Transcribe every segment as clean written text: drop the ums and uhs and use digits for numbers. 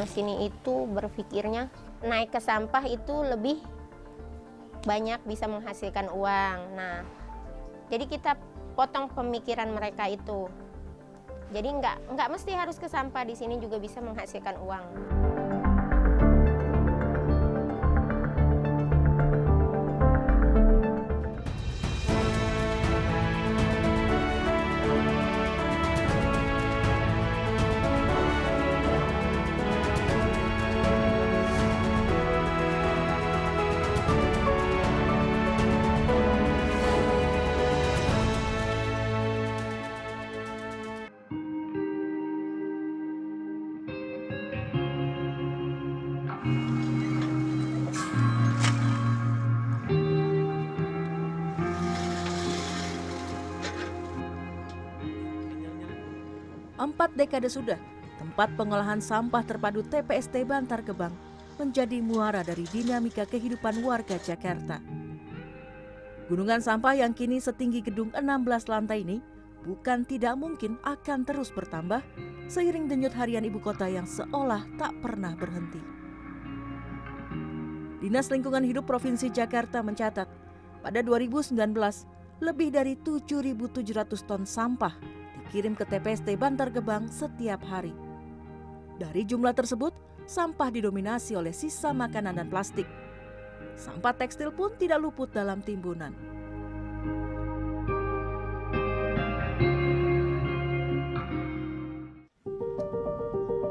orang sini itu berpikirnya naik ke sampah itu lebih banyak bisa menghasilkan uang. Nah, jadi kita potong pemikiran mereka itu. Jadi nggak mesti harus ke sampah, di sini juga bisa menghasilkan uang. Empat dekade sudah, tempat pengolahan sampah terpadu TPST Bantar Gebang menjadi muara dari dinamika kehidupan warga Jakarta. Gunungan sampah yang kini setinggi gedung 16 lantai ini bukan tidak mungkin akan terus bertambah seiring denyut harian ibu kota yang seolah tak pernah berhenti. Dinas Lingkungan Hidup Provinsi Jakarta mencatat, pada 2019 lebih dari 7.700 ton sampah dikirim ke TPST Bantar Gebang setiap hari. Dari jumlah tersebut, sampah didominasi oleh sisa makanan dan plastik. Sampah tekstil pun tidak luput dalam timbunan.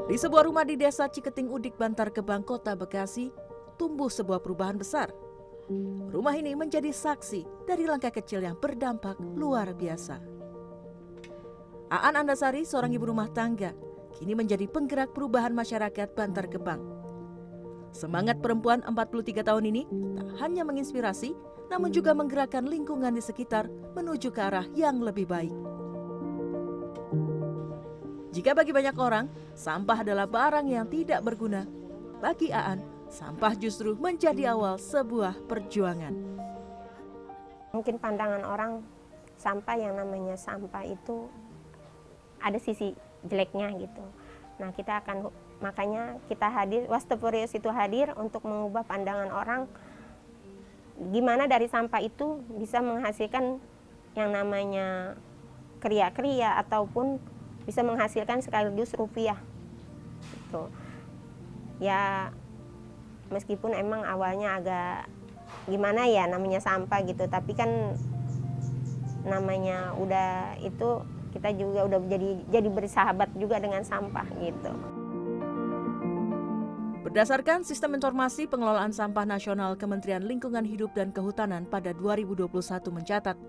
Di sebuah rumah di Desa Ciketing Udik, Bantar Gebang, Kota Bekasi, tumbuh sebuah perubahan besar. Rumah ini menjadi saksi dari langkah kecil yang berdampak luar biasa. Aan Andasari, seorang ibu rumah tangga, kini menjadi penggerak perubahan masyarakat Bantar Gebang. Semangat perempuan 43 tahun ini tak hanya menginspirasi, namun juga menggerakkan lingkungan di sekitar menuju ke arah yang lebih baik. Jika bagi banyak orang, sampah adalah barang yang tidak berguna, bagi Aan, sampah justru menjadi awal sebuah perjuangan. Mungkin pandangan orang sampah, yang namanya sampah itu ada sisi jeleknya gitu. Nah, makanya kita hadir, Wastafurious itu hadir untuk mengubah pandangan orang gimana dari sampah itu bisa menghasilkan yang namanya kriya-kriya ataupun bisa menghasilkan sekaligus rupiah. Gitu. Ya, meskipun emang awalnya agak gimana ya namanya sampah gitu, tapi kan namanya udah itu, kita juga udah jadi bersahabat juga dengan sampah gitu. Berdasarkan Sistem Informasi Pengelolaan Sampah Nasional Kementerian Lingkungan Hidup dan Kehutanan pada 2021 mencatat,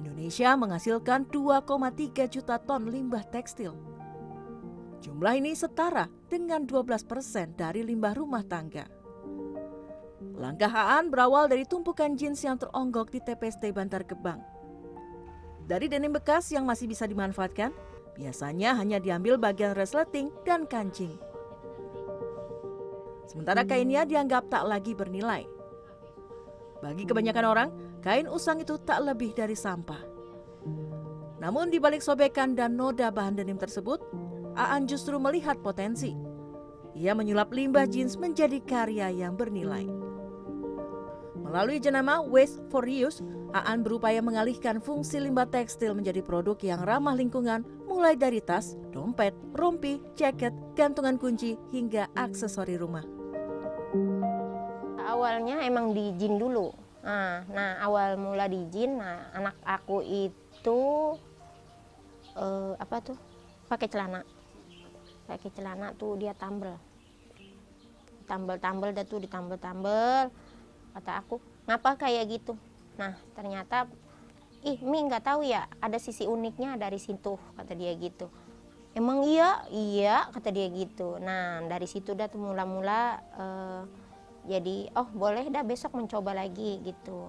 Indonesia menghasilkan 2,3 juta ton limbah tekstil. Jumlah ini setara dengan 12% dari limbah rumah tangga. Langkah Aan berawal dari tumpukan jeans yang teronggok di TPST Bantar Gebang. Dari denim bekas yang masih bisa dimanfaatkan, biasanya hanya diambil bagian resleting dan kancing. Sementara kainnya dianggap tak lagi bernilai. Bagi kebanyakan orang, kain usang itu tak lebih dari sampah. Namun di balik sobekan dan noda bahan denim tersebut, Aan justru melihat potensi. Ia menyulap limbah jeans menjadi karya yang bernilai. Melalui jenama Waste for Reuse, Aan berupaya mengalihkan fungsi limbah tekstil menjadi produk yang ramah lingkungan, mulai dari tas, dompet, rompi, jaket, gantungan kunci, hingga aksesori rumah. Awalnya emang di jin dulu. Nah, awal mula di jin, anak aku itu pakai celana tuh dia tambel dah tuh, ditambel. Kata aku, ngapa kayak gitu? Nah, ternyata, Mi nggak tahu ya, ada sisi uniknya dari situ, kata dia gitu. Emang iya, kata dia gitu. Nah, dari situ dah tuh mula-mula jadi, oh boleh dah besok mencoba lagi gitu.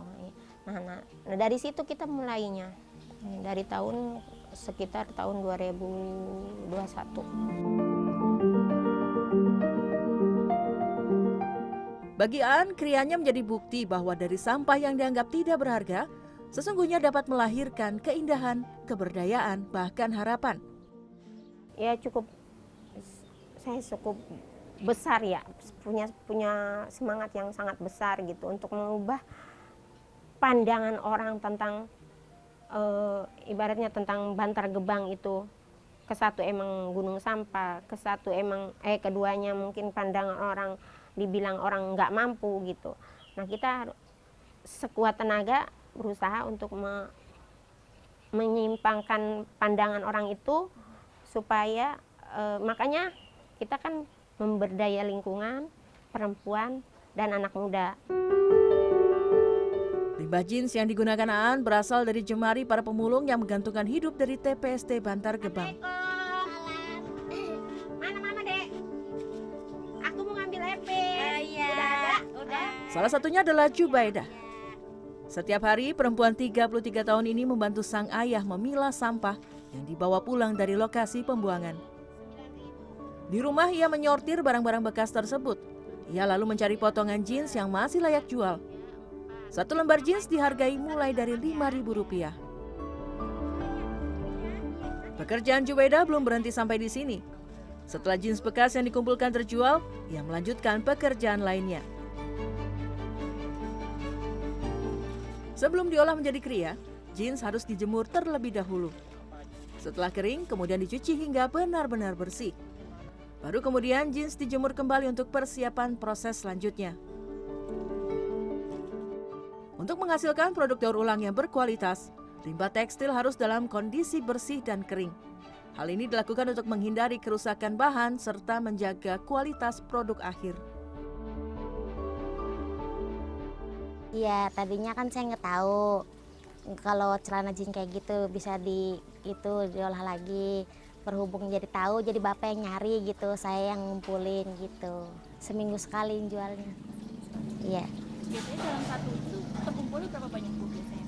Nah, dari situ kita mulainya, dari sekitar tahun 2021. Bagi Aan, krianya menjadi bukti bahwa dari sampah yang dianggap tidak berharga, sesungguhnya dapat melahirkan keindahan, keberdayaan, bahkan harapan. Ya saya cukup besar ya, punya semangat yang sangat besar gitu untuk mengubah pandangan orang tentang ibaratnya tentang Bantar Gebang itu. Kesatu emang gunung sampah, keduanya mungkin pandangan orang dibilang orang nggak mampu gitu. Nah, kita sekuat tenaga berusaha untuk menyimpangkan pandangan orang itu supaya makanya kita kan memberdaya lingkungan, perempuan, dan anak muda. Limbah jeans yang digunakan Aan berasal dari jemari para pemulung yang menggantungkan hidup dari TPST Bantar Gebang. Mana mama dek? Aku mau ngambil EP. Udah. Salah satunya adalah Jubaidah. Setiap hari perempuan 33 tahun ini membantu sang ayah memilah sampah yang dibawa pulang dari lokasi pembuangan. Di rumah ia menyortir barang-barang bekas tersebut. Ia lalu mencari potongan jeans yang masih layak jual. Satu lembar jeans dihargai mulai dari Rp5.000. Pekerjaan Jubaidah belum berhenti sampai di sini. Setelah jeans bekas yang dikumpulkan terjual, ia melanjutkan pekerjaan lainnya. Sebelum diolah menjadi kria, jeans harus dijemur terlebih dahulu. Setelah kering, kemudian dicuci hingga benar-benar bersih. Baru kemudian jeans dijemur kembali untuk persiapan proses selanjutnya. Untuk menghasilkan produk daur ulang yang berkualitas, limbah tekstil harus dalam kondisi bersih dan kering. Hal ini dilakukan untuk menghindari kerusakan bahan serta menjaga kualitas produk akhir. Iya, tadinya kan saya nggak tahu kalau celana jeans kayak gitu bisa diolah lagi. Berhubung jadi tahu, jadi bapak yang nyari gitu, saya yang ngumpulin gitu. Seminggu sekali jualnya. Iya. Biasanya dalam satu itu terkumpulnya berapa banyak Bu biasanya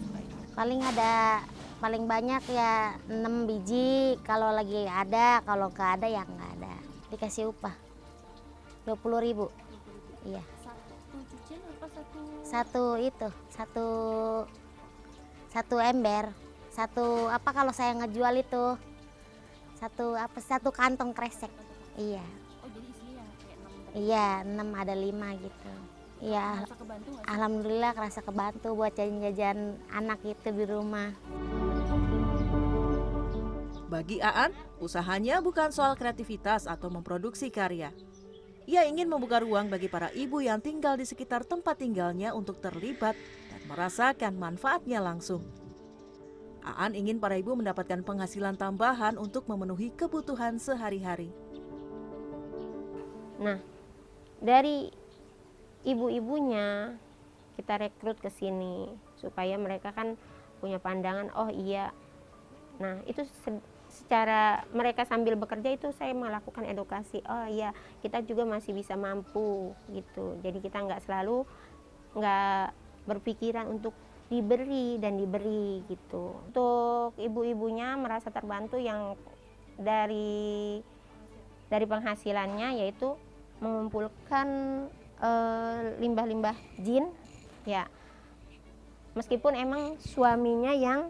Paling banyak ya 6 biji, kalau lagi ada, kalau nggak ada ya nggak ada. Dikasih upah 20.000. Iya. Satu cucian apa Satu ember. Kalau saya ngejual itu satu kantong kresek. Iya. Oh jadi isinya kayak 6 Iya, 6 ada 5 gitu. Iya, Merasa kebantu nggak sih? alhamdulillah kerasa kebantu buat jajan-jajan anak itu di rumah. Bagi Aan, usahanya bukan soal kreativitas atau memproduksi karya. Ia ingin membuka ruang bagi para ibu yang tinggal di sekitar tempat tinggalnya untuk terlibat dan merasakan manfaatnya langsung. Aan ingin para ibu mendapatkan penghasilan tambahan untuk memenuhi kebutuhan sehari-hari. Nah, dari ibu-ibunya kita rekrut ke sini supaya mereka kan punya pandangan, oh iya. Nah, itu secara mereka sambil bekerja itu saya melakukan edukasi, oh iya kita juga masih bisa mampu gitu. Jadi kita nggak berpikiran untuk diberi gitu. Untuk ibu-ibunya merasa terbantu yang dari penghasilannya yaitu mengumpulkan limbah-limbah jin ya, meskipun emang suaminya yang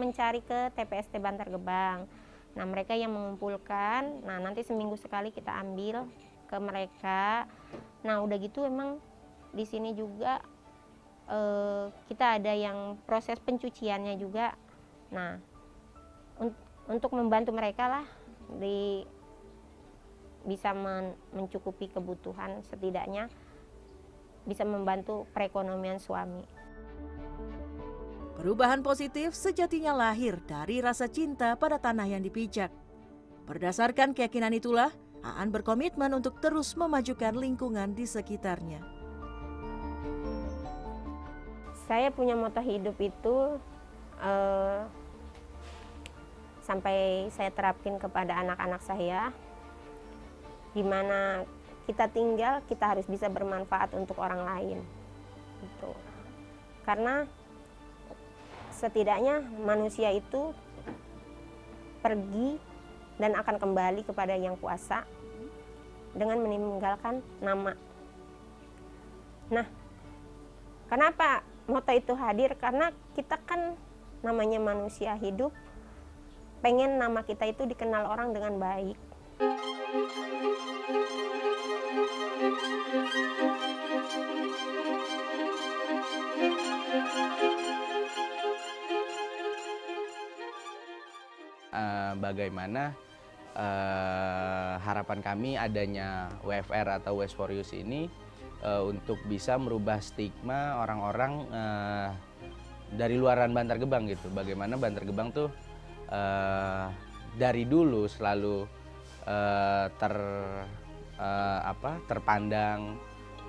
mencari ke TPST Bantar Gebang. Nah, mereka yang mengumpulkan. Nah, nanti seminggu sekali kita ambil ke mereka. Nah, udah gitu emang di sini juga kita ada yang proses pencuciannya juga. Nah, untuk membantu mereka lah bisa mencukupi kebutuhan, setidaknya bisa membantu perekonomian suami. Perubahan positif sejatinya lahir dari rasa cinta pada tanah yang dipijak. Berdasarkan keyakinan itulah, Aan berkomitmen untuk terus memajukan lingkungan di sekitarnya. Saya punya moto hidup itu sampai saya terapin kepada anak-anak saya, di mana kita tinggal, kita harus bisa bermanfaat untuk orang lain. Gitu. Karena setidaknya manusia itu pergi dan akan kembali kepada Yang Kuasa dengan meninggalkan nama. Nah, kenapa moto itu hadir? Karena kita kan namanya manusia hidup, pengen nama kita itu dikenal orang dengan baik. bagaimana harapan kami adanya WFR atau Waste for Use ini untuk bisa merubah stigma orang-orang dari luaran Bantar Gebang gitu. Bagaimana Bantar Gebang tuh dari dulu selalu terpandang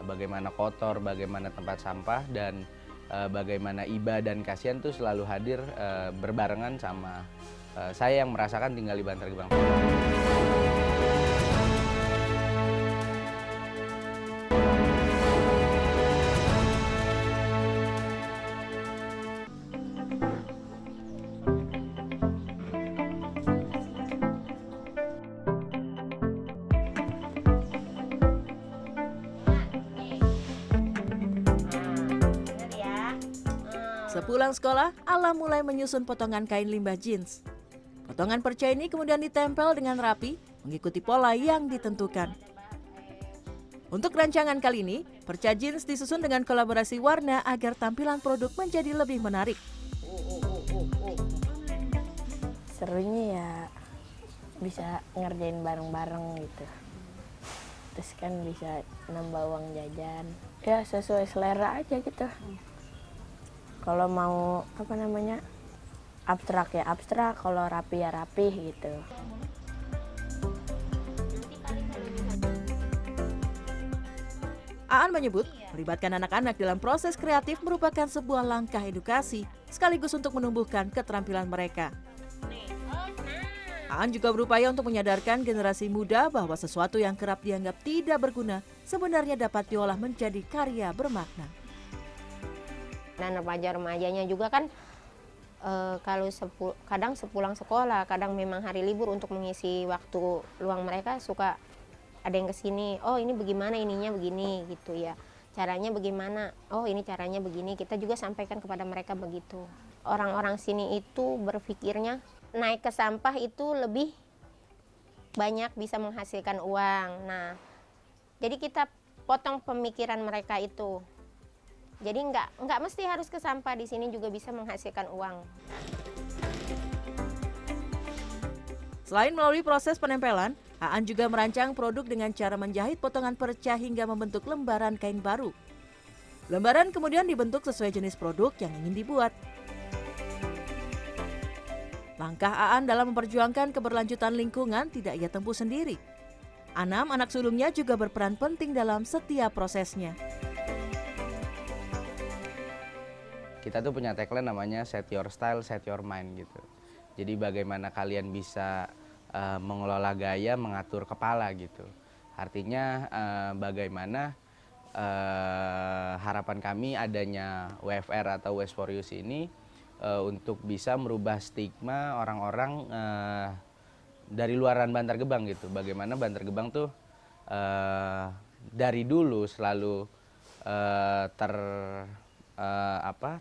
bagaimana kotor, bagaimana tempat sampah, dan bagaimana iba dan kasihan tuh selalu hadir berbarengan sama saya yang merasakan tinggal di Bantar Gebang. Sepulang sekolah, Alam mulai menyusun potongan kain limbah jeans. Potongan perca ini kemudian ditempel dengan rapi, mengikuti pola yang ditentukan. Untuk rancangan kali ini, perca jeans disusun dengan kolaborasi warna agar tampilan produk menjadi lebih menarik. Serunya ya bisa ngerjain bareng-bareng gitu. Terus kan bisa nambah uang jajan. Ya sesuai selera aja gitu. Kalau mau abstrak ya abstrak, kalau rapi ya rapi gitu. Aan menyebut, melibatkan anak-anak dalam proses kreatif merupakan sebuah langkah edukasi, sekaligus untuk menumbuhkan keterampilan mereka. Aan juga berupaya untuk menyadarkan generasi muda bahwa sesuatu yang kerap dianggap tidak berguna sebenarnya dapat diolah menjadi karya bermakna. Dan remaja-remajanya juga kan kadang sepulang sekolah, kadang memang hari libur untuk mengisi waktu luang mereka suka ada yang kesini, oh ini bagaimana ininya begini gitu ya, caranya bagaimana, oh ini caranya begini, kita juga sampaikan kepada mereka begitu. Orang-orang sini itu berpikirnya naik ke sampah itu lebih banyak bisa menghasilkan uang. Nah, jadi kita potong pemikiran mereka itu. Jadi nggak mesti harus ke sampah, di sini juga bisa menghasilkan uang. Selain melalui proses penempelan, Aan juga merancang produk dengan cara menjahit potongan perca hingga membentuk lembaran kain baru. Lembaran kemudian dibentuk sesuai jenis produk yang ingin dibuat. Langkah Aan dalam memperjuangkan keberlanjutan lingkungan tidak ia tempuh sendiri. 6 anak sulungnya juga berperan penting dalam setiap prosesnya. Kita tuh punya tagline namanya set your style, set your mind gitu. Jadi bagaimana kalian bisa mengelola gaya, mengatur kepala gitu. Artinya bagaimana harapan kami adanya WFR atau Waste for Use ini untuk bisa merubah stigma orang-orang dari luaran Bantar Gebang gitu. Bagaimana Bantar Gebang tuh dari dulu selalu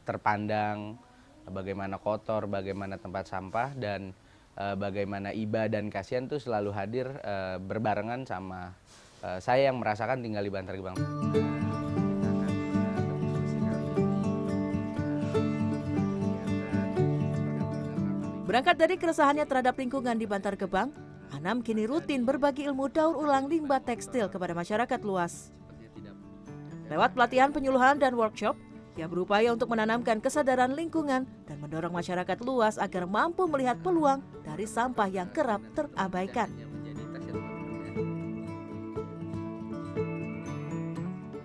terpandang bagaimana kotor, bagaimana tempat sampah, dan bagaimana iba dan kasihan tuh selalu hadir berbarengan sama saya yang merasakan tinggal di Bantar Gebang. Berangkat dari keresahannya terhadap lingkungan di Bantar Gebang, Anam kini rutin berbagi ilmu daur ulang limbah tekstil kepada masyarakat luas. Lewat pelatihan penyuluhan dan workshop, ia berupaya untuk menanamkan kesadaran lingkungan dan mendorong masyarakat luas agar mampu melihat peluang dari sampah yang kerap terabaikan.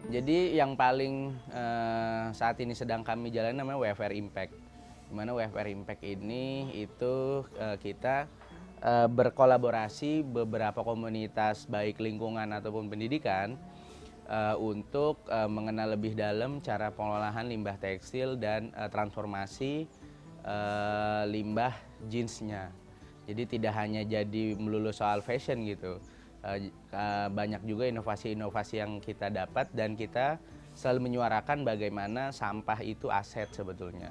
Jadi yang paling saat ini sedang kami jalani namanya WFR Impact. Dimana WFR Impact ini itu kita berkolaborasi beberapa komunitas baik lingkungan ataupun pendidikan untuk mengenal lebih dalam cara pengolahan limbah tekstil dan transformasi limbah jeansnya. Jadi tidak hanya jadi melulu soal fashion gitu, banyak juga inovasi-inovasi yang kita dapat dan kita selalu menyuarakan bagaimana sampah itu aset sebetulnya.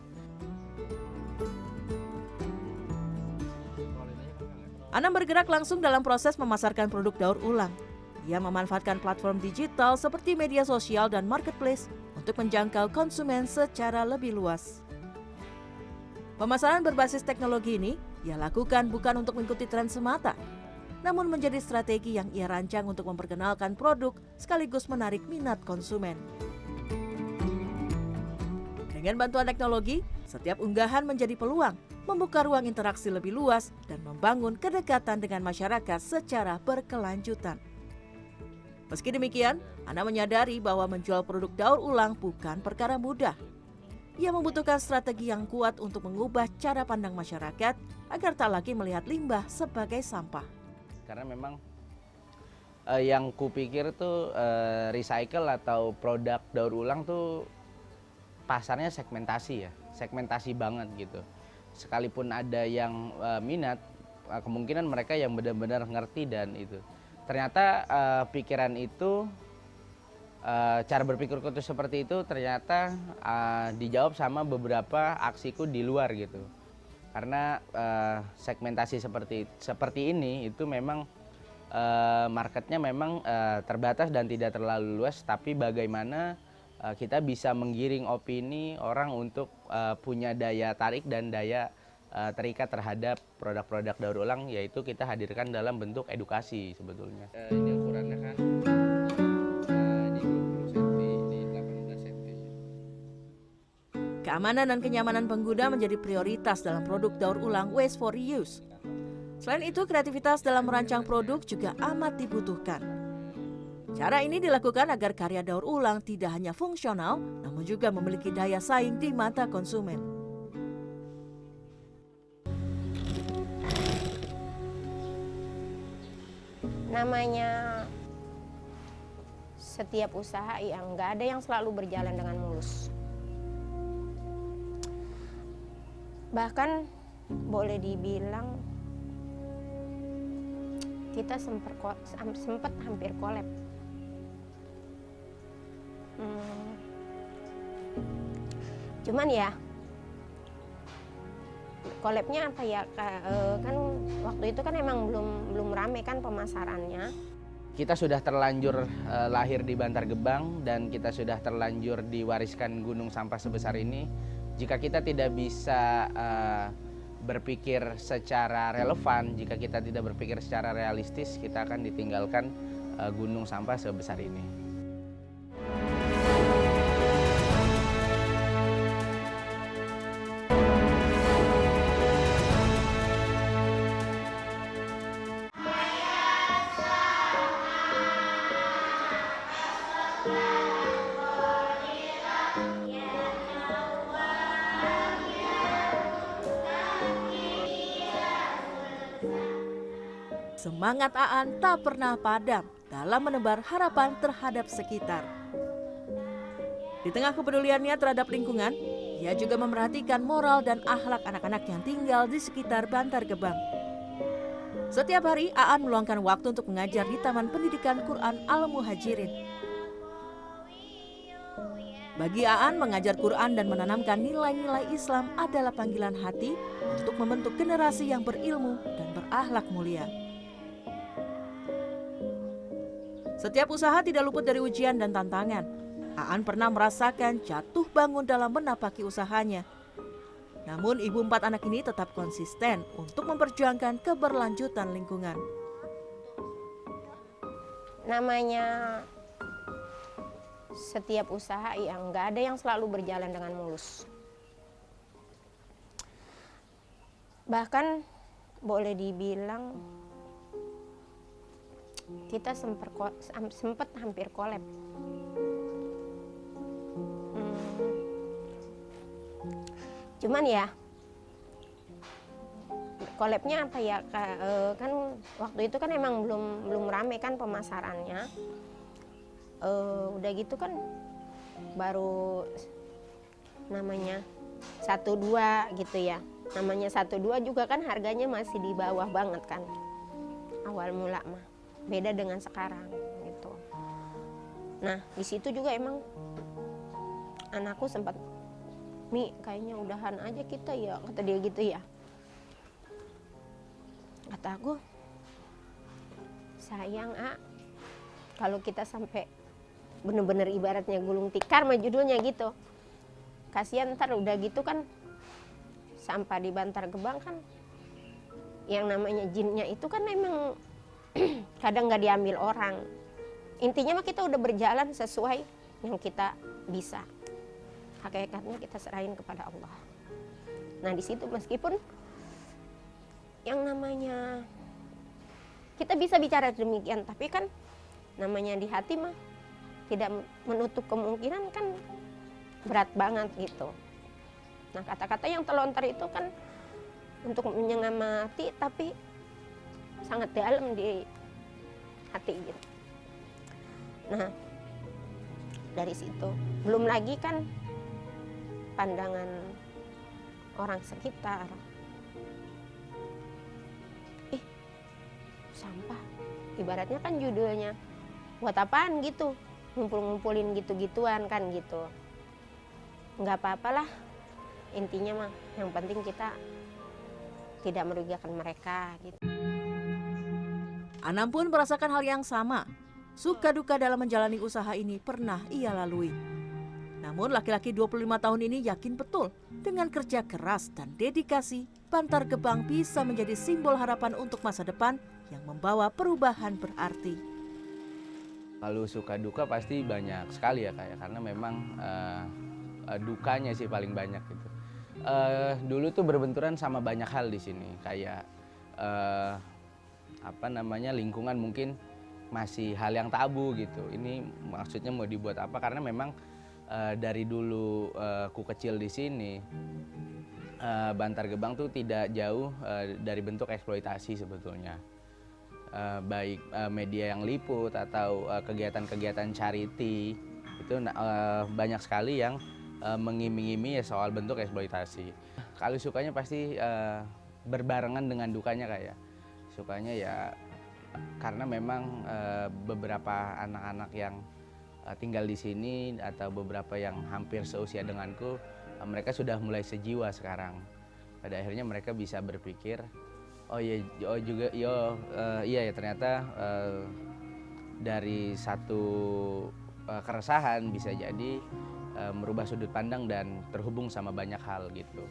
Anam bergerak langsung dalam proses memasarkan produk daur ulang. Ia memanfaatkan platform digital seperti media sosial dan marketplace untuk menjangkau konsumen secara lebih luas. Pemasaran berbasis teknologi ini ia lakukan bukan untuk mengikuti tren semata, namun menjadi strategi yang ia rancang untuk memperkenalkan produk sekaligus menarik minat konsumen. Dengan bantuan teknologi, setiap unggahan menjadi peluang, membuka ruang interaksi lebih luas, dan membangun kedekatan dengan masyarakat secara berkelanjutan. Meski demikian, Ana menyadari bahwa menjual produk daur ulang bukan perkara mudah. Ia membutuhkan strategi yang kuat untuk mengubah cara pandang masyarakat agar tak lagi melihat limbah sebagai sampah. Karena memang yang kupikir tuh recycle atau produk daur ulang tuh pasarnya segmentasi banget gitu. Sekalipun ada yang minat, kemungkinan mereka yang benar-benar ngerti dan itu. Ternyata pikiran itu, cara berpikirku tuh seperti itu ternyata dijawab sama beberapa aksiku di luar gitu. Karena segmentasi seperti ini itu memang marketnya memang terbatas dan tidak terlalu luas, tapi bagaimana kita bisa menggiring opini orang untuk punya daya tarik dan daya terikat terhadap produk-produk daur ulang, yaitu kita hadirkan dalam bentuk edukasi sebetulnya. Ini ukurannya kan di 20 cm, di 18 cm. Keamanan dan kenyamanan pengguna menjadi prioritas dalam produk daur ulang waste for reuse. Selain itu, kreativitas dalam merancang produk juga amat dibutuhkan. Cara ini dilakukan agar karya daur ulang tidak hanya fungsional, namun juga memiliki daya saing di mata konsumen. Namanya setiap usaha yang nggak ada yang selalu berjalan dengan mulus. Bahkan boleh dibilang kita sempat hampir kolab. Cuman ya kolabnya apa ya, kan waktu itu kan emang belum rame kan pemasarannya. Kita sudah terlanjur lahir di Bantar Gebang dan kita sudah terlanjur diwariskan gunung sampah sebesar ini. Jika kita tidak bisa berpikir secara relevan, jika kita tidak berpikir secara realistis, kita akan ditinggalkan gunung sampah sebesar ini. Semangat Aan tak pernah padam dalam menebar harapan terhadap sekitar. Di tengah kepeduliannya terhadap lingkungan, ia juga memperhatikan moral dan akhlak anak-anak yang tinggal di sekitar Bantar Gebang. Setiap hari, Aan meluangkan waktu untuk mengajar di Taman Pendidikan Quran Al-Muhajirin. Bagi Aan, mengajar Quran dan menanamkan nilai-nilai Islam adalah panggilan hati untuk membentuk generasi yang berilmu dan berakhlak mulia. Setiap usaha tidak luput dari ujian dan tantangan. Aan pernah merasakan jatuh bangun dalam menapaki usahanya. Namun ibu 4 anak ini tetap konsisten untuk memperjuangkan keberlanjutan lingkungan. Namanya setiap usaha yang nggak ada yang selalu berjalan dengan mulus. Bahkan boleh dibilang kita sempat hampir kolab. Cuman ya kolabnya apa ya, kan waktu itu kan emang belum rame kan pemasarannya. Udah gitu kan baru namanya 1-2 gitu ya. Namanya 1-2 juga kan harganya masih di bawah banget kan awal mula mah. Beda dengan sekarang gitu. Nah di situ juga emang anakku sempat, Mi kayaknya udahan aja kita ya, kata dia gitu ya. Kata aku, sayang kalau kita sampai bener-bener ibaratnya gulung tikar mah judulnya gitu. Kasihan ntar udah gitu kan sampah di Bantar Gebang kan yang namanya jinnya itu kan memang kadang nggak diambil orang. Intinya mah kita udah berjalan sesuai yang kita bisa. Hakikatnya kita serahin kepada Allah. Nah di situ meskipun yang namanya kita bisa bicara demikian, tapi kan namanya di hati mah tidak menutup kemungkinan kan berat banget gitu. Nah kata-kata yang terlontar itu kan untuk menyemangati tapi sangat dalam di hati gitu. Nah dari situ belum lagi kan pandangan orang sekitar. Sampah, ibaratnya kan judulnya buat apaan gitu, ngumpul-ngumpulin gitu-gituan kan gitu. Nggak apa-apalah, intinya mah yang penting kita tidak merugikan mereka gitu. Anam pun merasakan hal yang sama. Suka duka dalam menjalani usaha ini pernah ia lalui. Namun laki-laki 25 tahun ini yakin betul dengan kerja keras dan dedikasi, Bantar Gebang bisa menjadi simbol harapan untuk masa depan yang membawa perubahan berarti. Kalau suka duka pasti banyak sekali ya kayak, karena memang dukanya sih paling banyak gitu. Dulu tuh berbenturan sama banyak hal di sini, kayak lingkungan mungkin masih hal yang tabu gitu. Ini maksudnya mau dibuat apa? Karena memang dari dulu ku kecil di sini, Bantar Gebang tuh tidak jauh dari bentuk eksploitasi sebetulnya. Baik media yang liput atau kegiatan-kegiatan charity itu banyak sekali yang mengiming-imingi ya soal bentuk eksploitasi. Kalau sukanya pasti berbarengan dengan dukanya kayak. Sukanya ya karena memang beberapa anak-anak yang tinggal di sini atau beberapa yang hampir seusia denganku, mereka sudah mulai sejiwa sekarang. Pada akhirnya mereka bisa berpikir, iya ya ternyata dari satu keresahan bisa jadi merubah sudut pandang dan terhubung sama banyak hal gitu.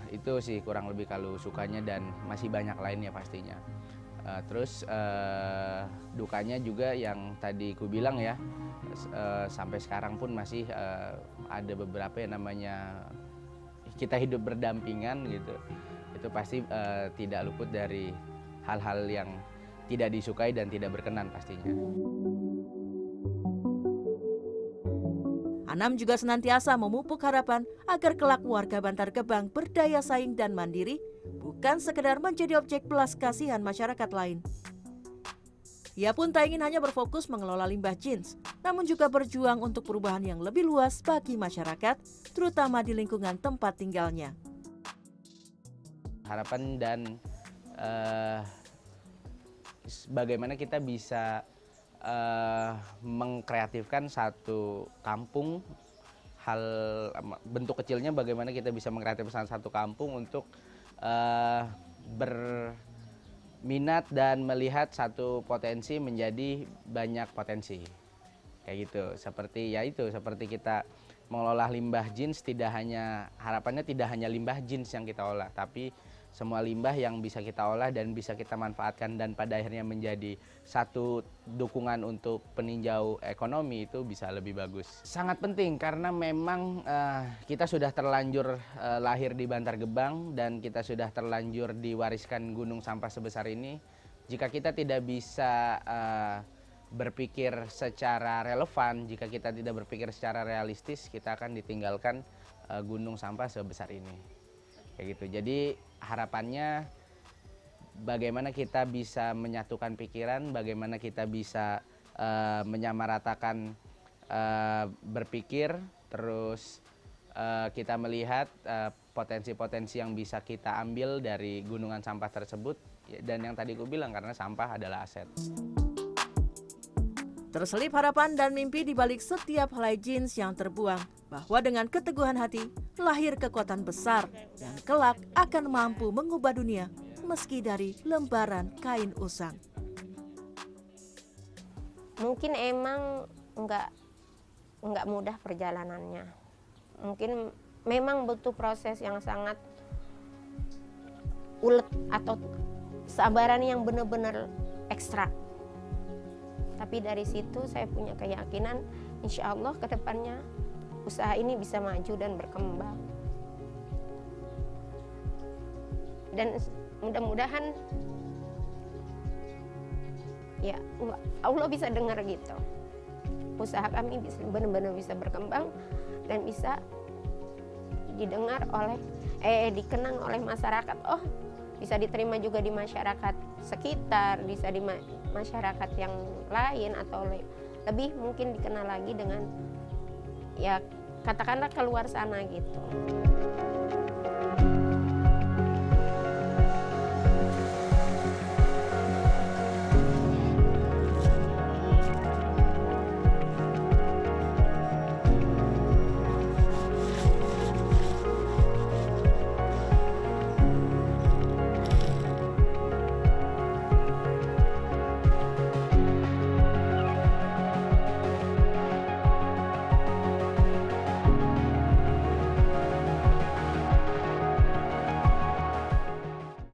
Itu sih kurang lebih kalau sukanya, dan masih banyak lainnya pastinya. Terus dukanya juga yang tadi ku bilang ya, sampai sekarang pun masih ada beberapa yang namanya kita hidup berdampingan gitu. Itu pasti tidak luput dari hal-hal yang tidak disukai dan tidak berkenan pastinya. Anam juga senantiasa memupuk harapan agar kelak warga Bantar Gebang berdaya saing dan mandiri, bukan sekedar menjadi objek belas kasihan masyarakat lain. Ia pun tak ingin hanya berfokus mengelola limbah jeans, namun juga berjuang untuk perubahan yang lebih luas bagi masyarakat, terutama di lingkungan tempat tinggalnya. Harapan dan bagaimana kita bisa mengkreatifkan satu kampung, bentuk kecilnya bagaimana kita bisa mengkreatifkan satu kampung untuk berminat dan melihat satu potensi menjadi banyak potensi kayak gitu. Seperti kita mengelola limbah jeans, harapannya tidak hanya limbah jeans yang kita olah, tapi semua limbah yang bisa kita olah dan bisa kita manfaatkan dan pada akhirnya menjadi satu dukungan untuk peninjau ekonomi, itu bisa lebih bagus. Sangat penting karena memang kita sudah terlanjur lahir di Bantar Gebang dan kita sudah terlanjur diwariskan gunung sampah sebesar ini. Jika kita tidak bisa berpikir secara relevan, jika kita tidak berpikir secara realistis, kita akan ditinggalkan gunung sampah sebesar ini. Kayak gitu. Jadi harapannya bagaimana kita bisa menyatukan pikiran, bagaimana kita bisa menyamaratakan berpikir, terus kita melihat potensi-potensi yang bisa kita ambil dari gunungan sampah tersebut. Dan yang tadi aku bilang, karena sampah adalah aset. Terselip harapan dan mimpi di balik setiap helai jeans yang terbuang, bahwa dengan keteguhan hati lahir kekuatan besar yang kelak akan mampu mengubah dunia meski dari lembaran kain usang. Mungkin emang nggak mudah perjalanannya. Mungkin memang butuh proses yang sangat ulet atau sabaran yang benar-benar ekstra. Tapi dari situ saya punya keyakinan insya Allah ke depannya usaha ini bisa maju dan berkembang. Dan mudah-mudahan ya Allah bisa dengar gitu. Usaha kami bisa benar-benar bisa berkembang dan bisa didengar oleh dikenang oleh masyarakat. Oh, bisa diterima juga di masyarakat sekitar, bisa di masyarakat yang lain atau lebih mungkin dikenal lagi dengan ya katakanlah keluar sana gitu.